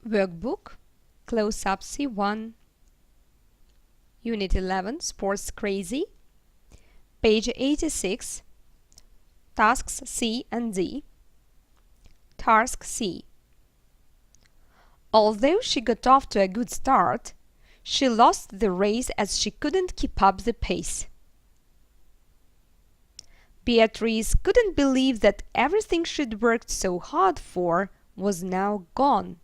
Workbook, Close-Up C1, Unit 11, Sports Crazy, page 86, Tasks C and D. Task C. Although she got off to a good start, she lost the race as she couldn't keep up the pace. Beatrice couldn't believe that everything she'd worked so hard for was now gone.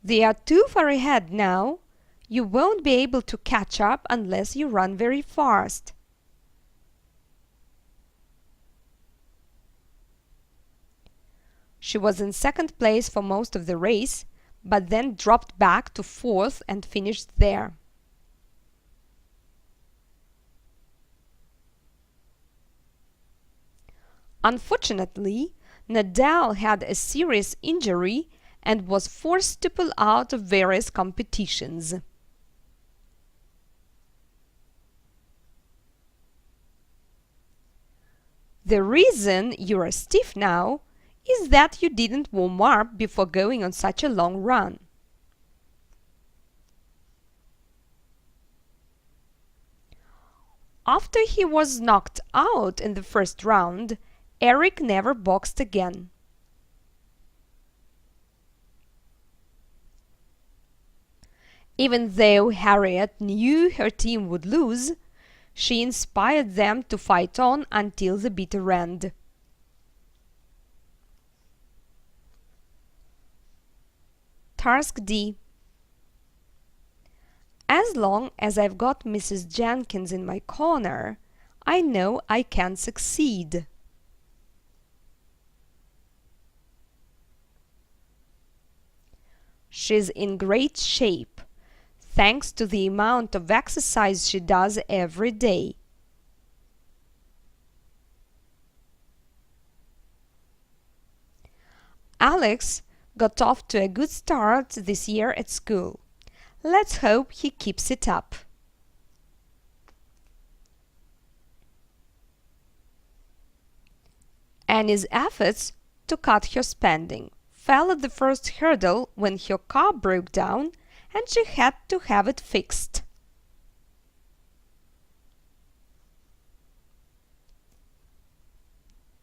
They are too far ahead now. You won't be able to catch up unless you run very fast. She was in second place for most of the race, but then dropped back to fourth and finished there. Unfortunately, Nadal had a serious injury and was forced to pull out of various competitions. The reason you are stiff now is that you didn't warm up before going on such a long run. After he was knocked out in the first round, Eric never boxed again. Even though Harriet knew her team would lose, she inspired them to fight on until the bitter end. Task D. As long as I've got Mrs. Jenkins in my corner, I know I can succeed. She's in great shape, thanks to the amount of exercise she does every day. Alex got off to a good start this year at school. Let's hope he keeps it up. Annie's efforts to cut her spending fell at the first hurdle when her car broke down and she had to have it fixed.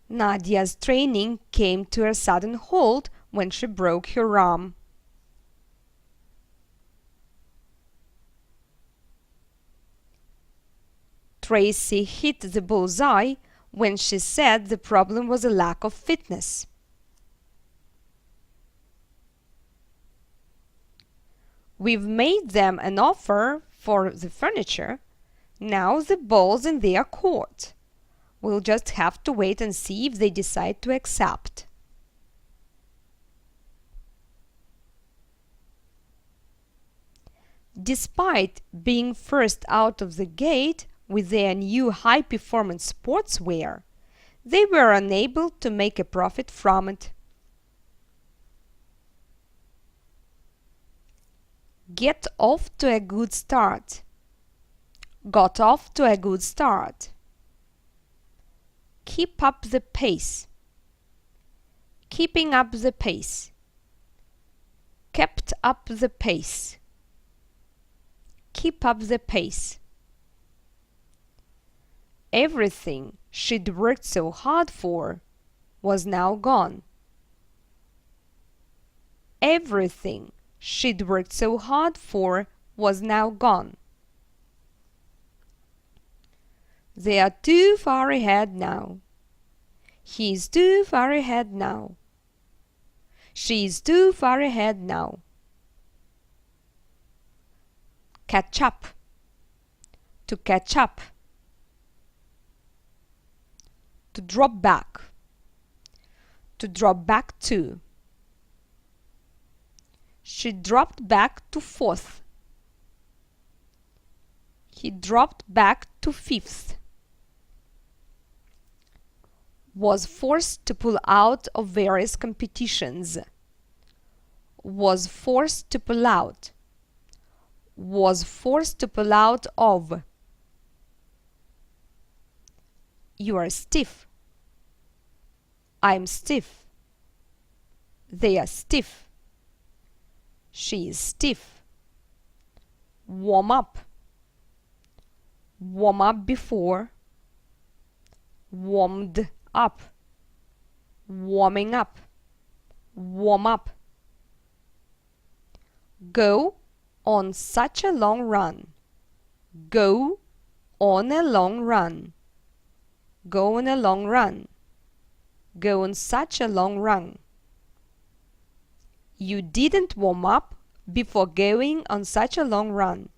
Nadia's training came to a sudden halt when she broke her arm. Tracy hit the bullseye when she said the problem was a lack of fitness. We've made them an offer for the furniture. Now the ball's in their court. We'll just have to wait and see if they decide to accept. Despite being first out of the gate with their new high-performance sportswear, they were unable to make a profit from it. Get off to a good start. Got off to a good start. Keep up the pace. Keeping up the pace. Kept up the pace. Keep up the pace. Everything she'd worked so hard for was now gone. Everything she'd worked so hard for was now gone. They are too far ahead now. He's too far ahead now. She's too far ahead now. Catch up. To catch up. To drop back. To drop back to. She dropped back to fourth. He dropped back to fifth. Was forced to pull out of various competitions. Was forced to pull out. Was forced to pull out of. You are stiff. I'm stiff. They are stiff. She is stiff. Warm up. Warm up before. Warmed up. Warming up. Warm up. Go on such a long run. Go on a long run. Go on a long run. Go on such a long run. You didn't warm up before going on such a long run.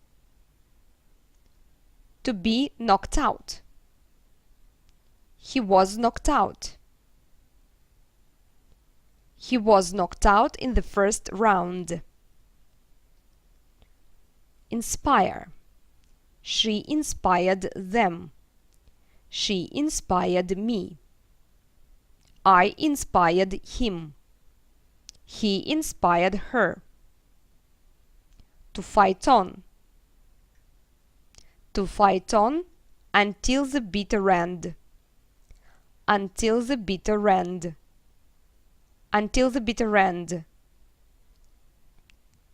To be knocked out. He was knocked out. He was knocked out in the first round. Inspire. She inspired them. She inspired me. I inspired him. He inspired her. To fight on. To fight on until the bitter end. Until the bitter end. Until the bitter end.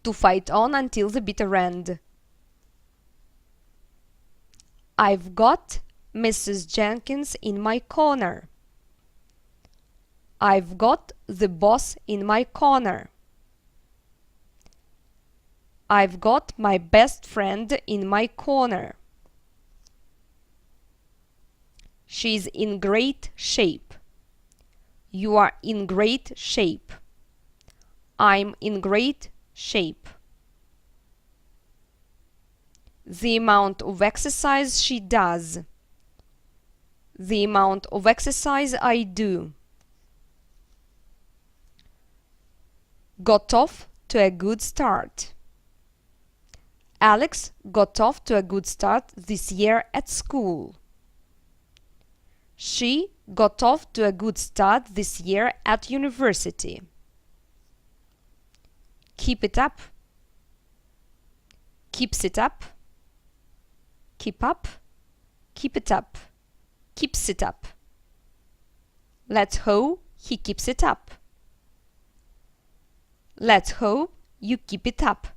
To fight on until the bitter end. I've got Mrs. Jenkins in my corner. I've got the boss in my corner. I've got my best friend in my corner. She's in great shape. You are in great shape. I'm in great shape. The amount of exercise she does. The amount of exercise I do. Got off to a good start. Alex got off to a good start this year at school. She got off to a good start this year at university. Keep it up. Keeps it up. Keep up. Keep it up. Keeps it up. Let's hope he keeps it up. Let's hope you keep it up.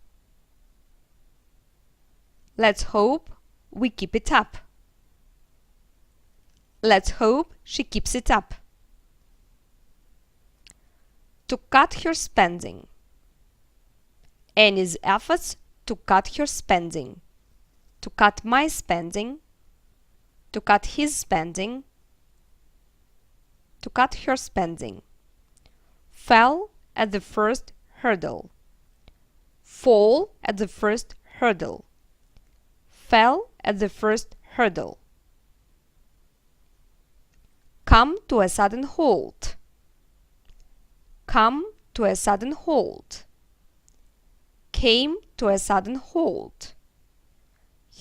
Let's hope we keep it up. Let's hope she keeps it up. To cut her spending. Annie's efforts to cut her spending. To cut my spending. To cut his spending. To cut her spending. Fell at the first hurdle. Fall at the first hurdle. Fell at the first hurdle. Come to a sudden halt. Come to a sudden halt. Came to a sudden halt.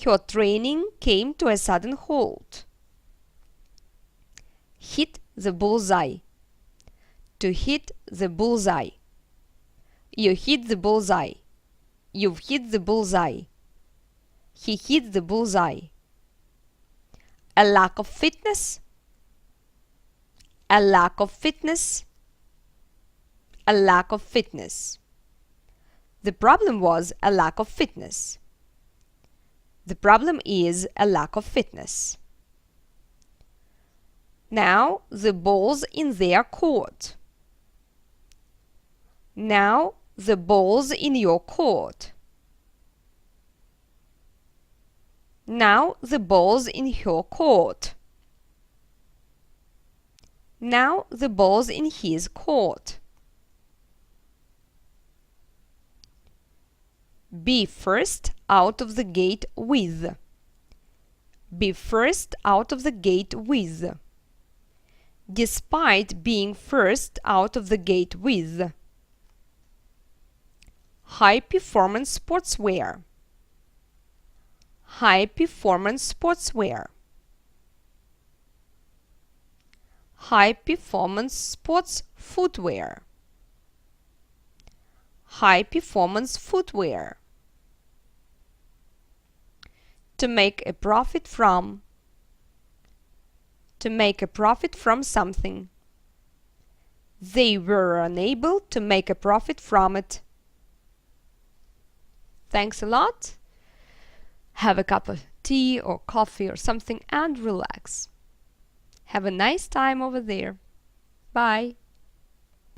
Her training came to a sudden halt. Hit the bullseye. To hit the bullseye. You hit the bullseye. You've hit the bullseye. He hit the bullseye. A lack of fitness. A lack of fitness. A lack of fitness. The problem was a lack of fitness. The problem is a lack of fitness. Now the ball's in their court. Now the ball's in your court. Now the ball's in her court. Now the ball's in his court. Be first out of the gate with. Be first out of the gate with. Despite being first out of the gate with. High performance sportswear. High performance sportswear. High performance sports footwear. High performance footwear. To make a profit from. To make a profit from something. They were unable to make a profit from it. Thanks a lot. Have a cup of tea or coffee or something and relax. Have a nice time over there. Bye.